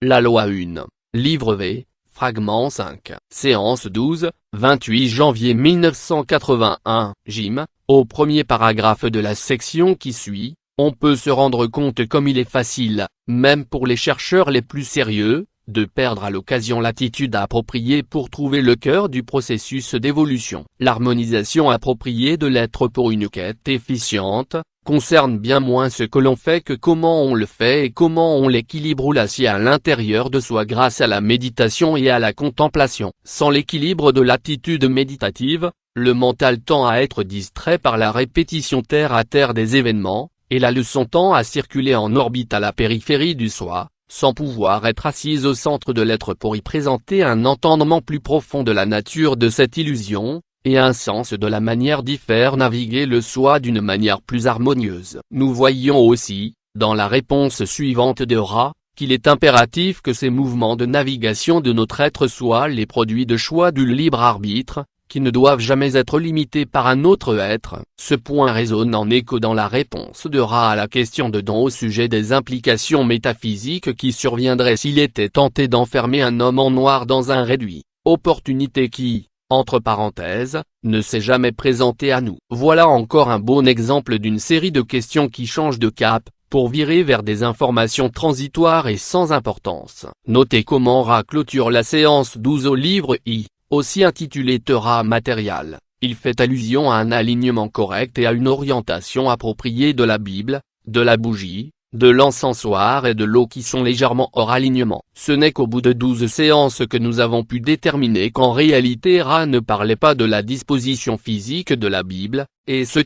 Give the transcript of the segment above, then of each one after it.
La loi 1. Livre V, fragment 5. Séance 12, 28 janvier 1981. Jim, au premier paragraphe de la section qui suit, on peut se rendre compte comme il est facile, même pour les chercheurs les plus sérieux, de perdre à l'occasion l'attitude appropriée pour trouver le cœur du processus d'évolution. L'harmonisation appropriée de l'être pour une quête efficiente, concerne bien moins ce que l'on fait que comment on le fait et comment on l'équilibre ou l'assied à l'intérieur de soi grâce à la méditation et à la contemplation. Sans l'équilibre de l'attitude méditative, le mental tend à être distrait par la répétition terre à terre des événements, et la leçon tend à circuler en orbite à la périphérie du soi, sans pouvoir être assise au centre de l'être pour y présenter un entendement plus profond de la nature de cette illusion, et un sens de la manière d'y faire naviguer le soi d'une manière plus harmonieuse. Nous voyons aussi, dans la réponse suivante de Ra, qu'il est impératif que ces mouvements de navigation de notre être soient les produits de choix du libre arbitre, qui ne doivent jamais être limités par un autre être. Ce point résonne en écho dans la réponse de Ra à la question de Don au sujet des implications métaphysiques qui surviendraient s'il était tenté d'enfermer un homme en noir dans un réduit, opportunité qui, entre parenthèses, ne s'est jamais présentée à nous. Voilà encore un bon exemple d'une série de questions qui changent de cap, pour virer vers des informations transitoires et sans importance. Notez comment Ra clôture la séance 12 au livre I, aussi intitulé Torah matériel. Il fait allusion à un alignement correct et à une orientation appropriée de la Bible, de la bougie, de l'encensoir et de l'eau qui sont légèrement hors alignement. Ce n'est qu'au bout de 12 séances que nous avons pu déterminer qu'en réalité Ra ne parlait pas de la disposition physique de la Bible, et etc.,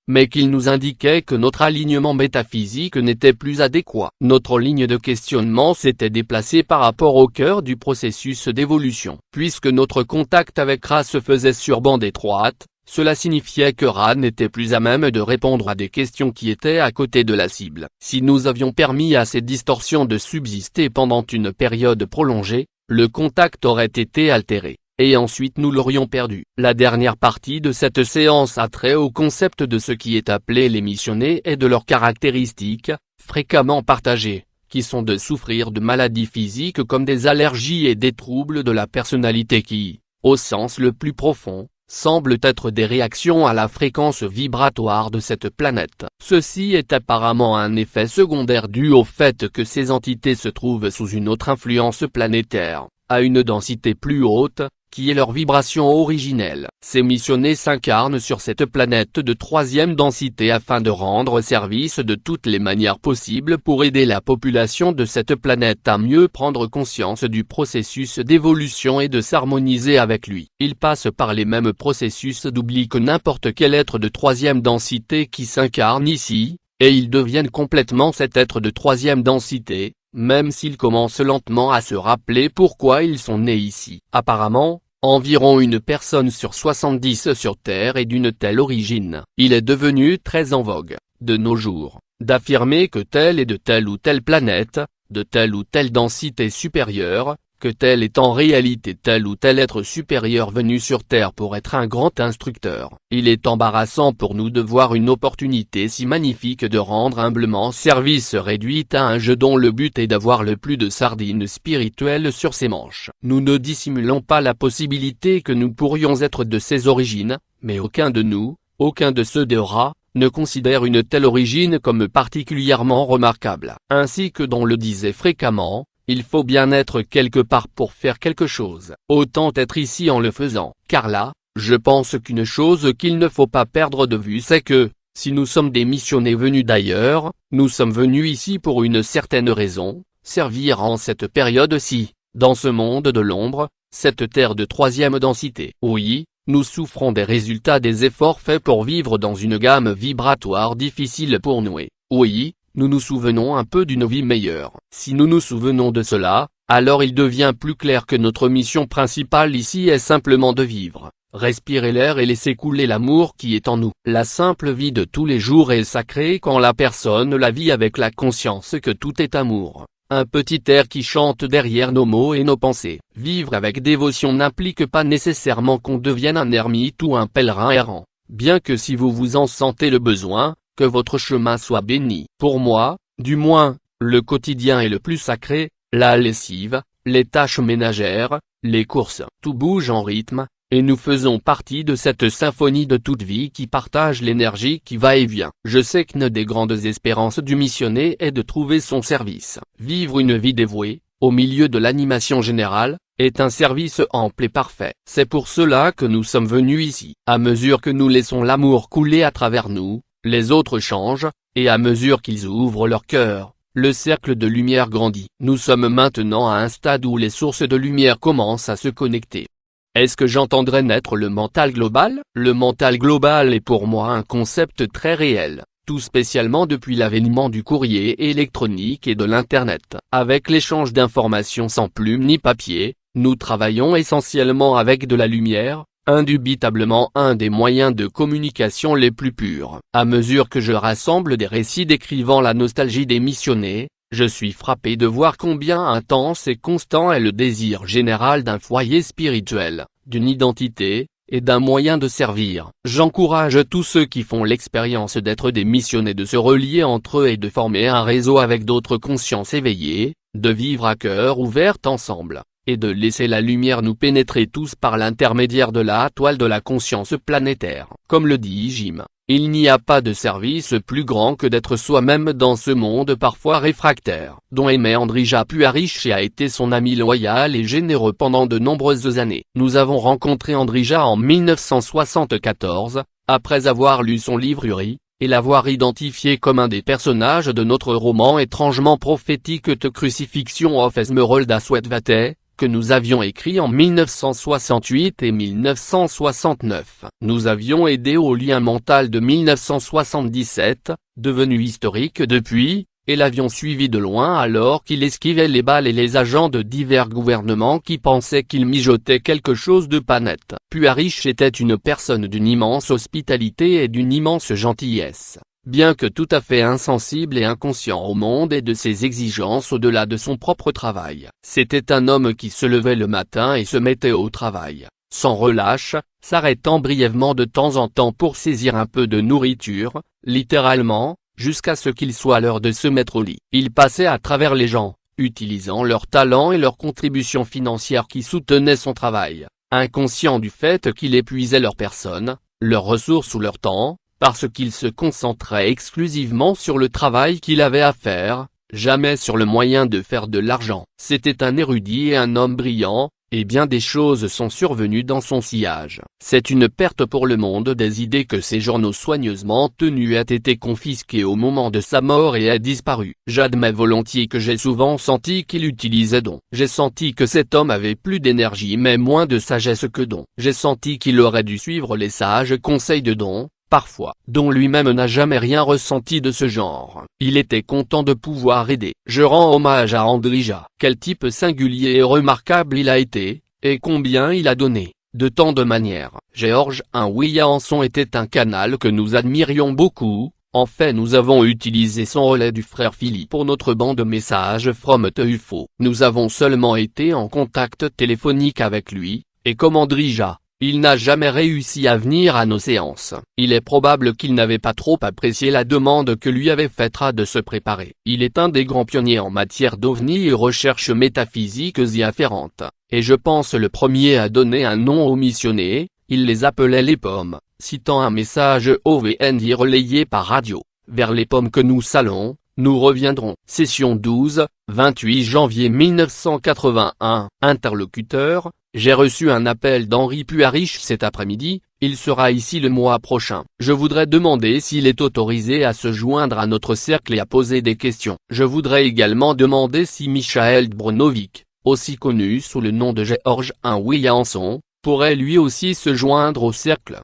mais qu'il nous indiquait que notre alignement métaphysique n'était plus adéquat. Notre ligne de questionnement s'était déplacée par rapport au cœur du processus d'évolution. Puisque notre contact avec Ra se faisait sur bande étroite, cela signifiait que Ra n'était plus à même de répondre à des questions qui étaient à côté de la cible. Si nous avions permis à ces distorsions de subsister pendant une période prolongée, le contact aurait été altéré, et ensuite nous l'aurions perdu. La dernière partie de cette séance a trait au concept de ce qui est appelé les missionnés et de leurs caractéristiques, fréquemment partagées, qui sont de souffrir de maladies physiques comme des allergies et des troubles de la personnalité qui, au sens le plus profond, semblent être des réactions à la fréquence vibratoire de cette planète. Ceci est apparemment un effet secondaire dû au fait que ces entités se trouvent sous une autre influence planétaire, à une densité plus haute, qui est leur vibration originelle. Ces missionnés s'incarnent sur cette planète de 3e densité afin de rendre service de toutes les manières possibles pour aider la population de cette planète à mieux prendre conscience du processus d'évolution et de s'harmoniser avec lui. Ils passent par les mêmes processus d'oubli que n'importe quel être de 3e densité qui s'incarne ici, et ils deviennent complètement cet être de 3e densité, même s'ils commencent lentement à se rappeler pourquoi ils sont nés ici. Apparemment, environ une personne sur 70 sur Terre est d'une telle origine. Il est devenu très en vogue, de nos jours, d'affirmer que tel est de telle ou telle planète, de telle ou telle densité supérieure, que tel est en réalité tel ou tel être supérieur venu sur Terre pour être un grand instructeur. Il est embarrassant pour nous de voir une opportunité si magnifique de rendre humblement service réduite à un jeu dont le but est d'avoir le plus de sardines spirituelles sur ses manches. Nous ne dissimulons pas la possibilité que nous pourrions être de ces origines, mais aucun de nous, aucun de ceux de Ra, ne considère une telle origine comme particulièrement remarquable. Ainsi que Don le disait fréquemment, il faut bien être quelque part pour faire quelque chose. Autant être ici en le faisant. Car là, je pense qu'une chose qu'il ne faut pas perdre de vue c'est que, si nous sommes des missionnés venus d'ailleurs, nous sommes venus ici pour une certaine raison, servir en cette période-ci, dans ce monde de l'ombre, cette terre de 3e densité. Oui, nous souffrons des résultats des efforts faits pour vivre dans une gamme vibratoire difficile pour nous et, oui, nous nous souvenons un peu d'une vie meilleure. Si nous nous souvenons de cela, alors il devient plus clair que notre mission principale ici est simplement de vivre, respirer l'air et laisser couler l'amour qui est en nous. La simple vie de tous les jours est sacrée quand la personne la vit avec la conscience que tout est amour. Un petit air qui chante derrière nos mots et nos pensées. Vivre avec dévotion n'implique pas nécessairement qu'on devienne un ermite ou un pèlerin errant, bien que si vous vous en sentez le besoin, que votre chemin soit béni. Pour moi, du moins, le quotidien est le plus sacré, la lessive, les tâches ménagères, les courses. Tout bouge en rythme, et nous faisons partie de cette symphonie de toute vie qui partage l'énergie qui va et vient. Je sais qu'une des grandes espérances du missionnaire est de trouver son service. Vivre une vie dévouée, au milieu de l'animation générale, est un service ample et parfait. C'est pour cela que nous sommes venus ici. À mesure que nous laissons l'amour couler à travers nous, les autres changent, et à mesure qu'ils ouvrent leur cœur, le cercle de lumière grandit. Nous sommes maintenant à un stade où les sources de lumière commencent à se connecter. Est-ce que j'entendrais naître le mental global? Le mental global est pour moi un concept très réel, tout spécialement depuis l'avènement du courrier électronique et de l'Internet. Avec l'échange d'informations sans plume ni papier, nous travaillons essentiellement avec de la lumière, indubitablement un des moyens de communication les plus purs. À mesure que je rassemble des récits décrivant la nostalgie des missionnaires, je suis frappé de voir combien intense et constant est le désir général d'un foyer spirituel, d'une identité, et d'un moyen de servir. J'encourage tous ceux qui font l'expérience d'être des missionnaires de se relier entre eux et de former un réseau avec d'autres consciences éveillées, de vivre à cœur ouvert ensemble, et de laisser la lumière nous pénétrer tous par l'intermédiaire de la toile de la conscience planétaire. Comme le dit Jim, il n'y a pas de service plus grand que d'être soi-même dans ce monde parfois réfractaire. Dont Aimé Andrija Puarish a été son ami loyal et généreux pendant de nombreuses années. Nous avons rencontré Andrija en 1974, après avoir lu son livre Uri, et l'avoir identifié comme un des personnages de notre roman étrangement prophétique The Crucifixion of Esmeralda Sweatwater, que nous avions écrit en 1968 et 1969. Nous avions aidé au lien mental de 1977, devenu historique depuis, et l'avions suivi de loin alors qu'il esquivait les balles et les agents de divers gouvernements qui pensaient qu'il mijotait quelque chose de pas net. Puarish était une personne d'une immense hospitalité et d'une immense gentillesse. Bien que tout à fait insensible et inconscient au monde et de ses exigences au-delà de son propre travail. C'était un homme qui se levait le matin et se mettait au travail, sans relâche, s'arrêtant brièvement de temps en temps pour saisir un peu de nourriture, littéralement, jusqu'à ce qu'il soit l'heure de se mettre au lit. Il passait à travers les gens, utilisant leurs talents et leurs contributions financières qui soutenaient son travail, inconscient du fait qu'il épuisait leur personne, leurs ressources ou leur temps, parce qu'il se concentrait exclusivement sur le travail qu'il avait à faire, jamais sur le moyen de faire de l'argent. C'était un érudit et un homme brillant, et bien des choses sont survenues dans son sillage. C'est une perte pour le monde des idées que ses journaux soigneusement tenus aient été confisqués au moment de sa mort et aient disparu. J'admets volontiers que j'ai souvent senti qu'il utilisait don. J'ai senti que cet homme avait plus d'énergie mais moins de sagesse que don. J'ai senti qu'il aurait dû suivre les sages conseils de don, parfois, dont lui-même n'a jamais rien ressenti de ce genre. Il était content de pouvoir aider. Je rends hommage à Andrija. Quel type singulier et remarquable il a été, et combien il a donné, de tant de manières. George Williamson était un canal que nous admirions beaucoup. En fait, nous avons utilisé son relais du frère Philippe pour notre banc de messages from the UFO. Nous avons seulement été en contact téléphonique avec lui, et comme Andrija, il n'a jamais réussi à venir à nos séances. Il est probable qu'il n'avait pas trop apprécié la demande que lui avait faite de se préparer. Il est un des grands pionniers en matière d'OVNI et recherches métaphysiques y afférentes, et je pense le premier à donner un nom aux missionnaires. Il les appelait les pommes, citant un message OVNI relayé par radio. Vers les pommes que nous salons, nous reviendrons. Session 12, 28 janvier 1981. Interlocuteur: j'ai reçu un appel d'Henri Puarish cet après-midi, il sera ici le mois prochain. Je voudrais demander s'il est autorisé à se joindre à notre cercle et à poser des questions. Je voudrais également demander si Michael Dbronovic, aussi connu sous le nom de George Williamson, pourrait lui aussi se joindre au cercle.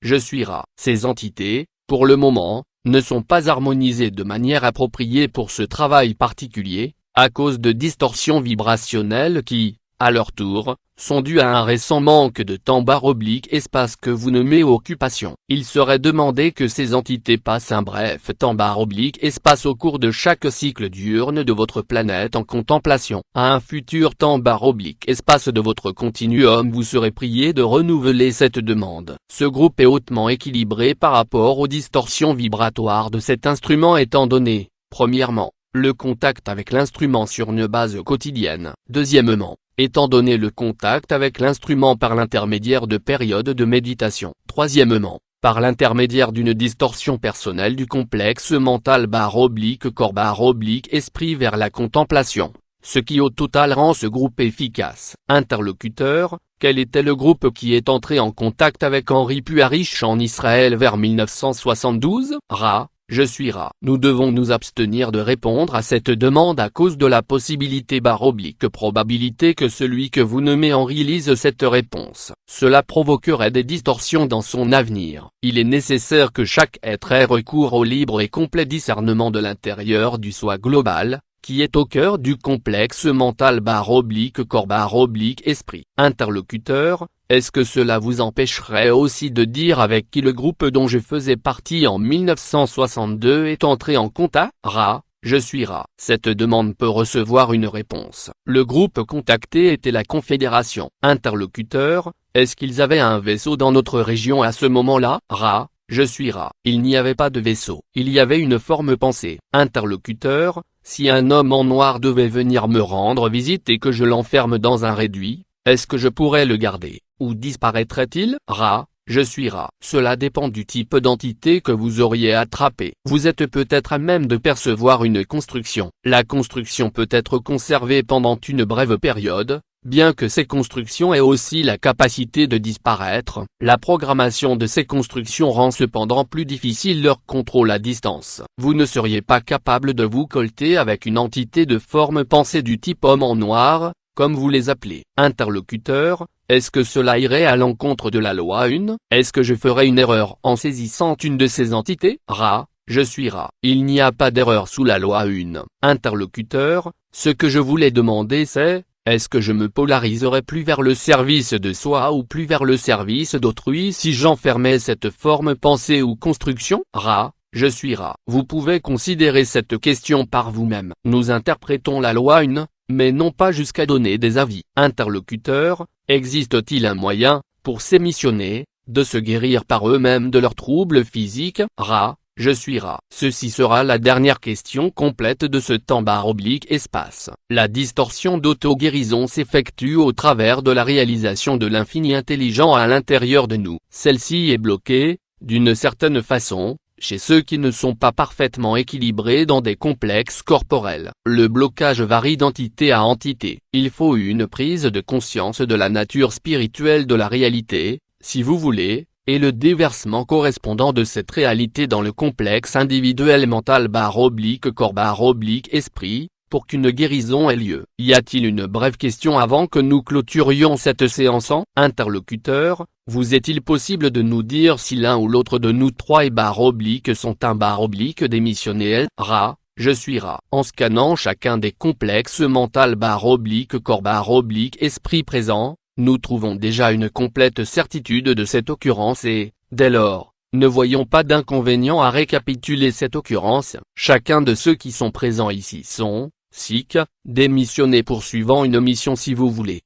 Je suis Ra. Ces entités, pour le moment, ne sont pas harmonisées de manière appropriée pour ce travail particulier, à cause de distorsions vibrationnelles qui, à leur tour, sont dues à un récent manque de temps/espace que vous nommez occupation. Il serait demandé que ces entités passent un bref temps/espace au cours de chaque cycle diurne de votre planète en contemplation. À un futur temps/espace de votre continuum, vous serez prié de renouveler cette demande. Ce groupe est hautement équilibré par rapport aux distorsions vibratoires de cet instrument étant donné, premièrement, le contact avec l'instrument sur une base quotidienne. Deuxièmement, étant donné le contact avec l'instrument par l'intermédiaire de périodes de méditation. Troisièmement, par l'intermédiaire d'une distorsion personnelle du complexe mental/corps/esprit vers la contemplation. Ce qui au total rend ce groupe efficace. Interlocuteur, quel était le groupe qui est entré en contact avec Henri Puharich en Israël vers 1972? Ra, je suis Ra. Nous devons nous abstenir de répondre à cette demande à cause de la possibilité/probabilité que celui que vous nommez Henri lise cette réponse. Cela provoquerait des distorsions dans son avenir. Il est nécessaire que chaque être ait recours au libre et complet discernement de l'intérieur du soi global, qui est au cœur du complexe mental/corps/esprit. Interlocuteur, est-ce que cela vous empêcherait aussi de dire avec qui le groupe dont je faisais partie en 1962 est entré en contact? Ra, je suis Ra. Cette demande peut recevoir une réponse. Le groupe contacté était la Confédération. Interlocuteur, est-ce qu'ils avaient un vaisseau dans notre région à ce moment-là? Ra, je suis Ra. Il n'y avait pas de vaisseau. Il y avait une forme pensée. Interlocuteur, si un homme en noir devait venir me rendre visite et que je l'enferme dans un réduit, est-ce que je pourrais le garder, ou disparaîtrait-il? Ra, je suis Ra. Cela dépend du type d'entité que vous auriez attrapé. Vous êtes peut-être à même de percevoir une construction. La construction peut être conservée pendant une brève période, bien que ces constructions aient aussi la capacité de disparaître. La programmation de ces constructions rend cependant plus difficile leur contrôle à distance. Vous ne seriez pas capable de vous colter avec une entité de forme pensée du type homme en noir, comme vous les appelez. Interlocuteur, est-ce que cela irait à l'encontre de la loi 1? Est-ce que je ferais une erreur en saisissant une de ces entités? Ra, je suis Ra. Il n'y a pas d'erreur sous la loi 1. Interlocuteur, ce que je voulais demander c'est, est-ce que je me polariserais plus vers le service de soi ou plus vers le service d'autrui si j'enfermais cette forme pensée ou construction? Ra, je suis Ra. Vous pouvez considérer cette question par vous-même. Nous interprétons la loi 1, mais non pas jusqu'à donner des avis. Interlocuteur, existe-t-il un moyen, pour ces missionnaires, de se guérir par eux-mêmes de leurs troubles physiques? Ra, je suis Ra. Ceci sera la dernière question complète de ce temps/espace. La distorsion d'auto-guérison s'effectue au travers de la réalisation de l'infini intelligent à l'intérieur de nous. Celle-ci est bloquée, d'une certaine façon, chez ceux qui ne sont pas parfaitement équilibrés dans des complexes corporels. Le blocage varie d'entité à entité. Il faut une prise de conscience de la nature spirituelle de la réalité, si vous voulez, et le déversement correspondant de cette réalité dans le complexe individuel mental/corps/esprit, pour qu'une guérison ait lieu. Y a-t-il une brève question avant que nous clôturions cette séance? Interlocuteur, vous est-il possible de nous dire si l'un ou l'autre de nous trois et sont un démissionnaire? Ra, je suis Ra. En scannant chacun des complexes mental/corps/esprit présents, nous trouvons déjà une complète certitude de cette occurrence et, dès lors, ne voyons pas d'inconvénient à récapituler cette occurrence. Chacun de ceux qui sont présents ici sont, Sikh, démissionnés poursuivant une mission si vous voulez.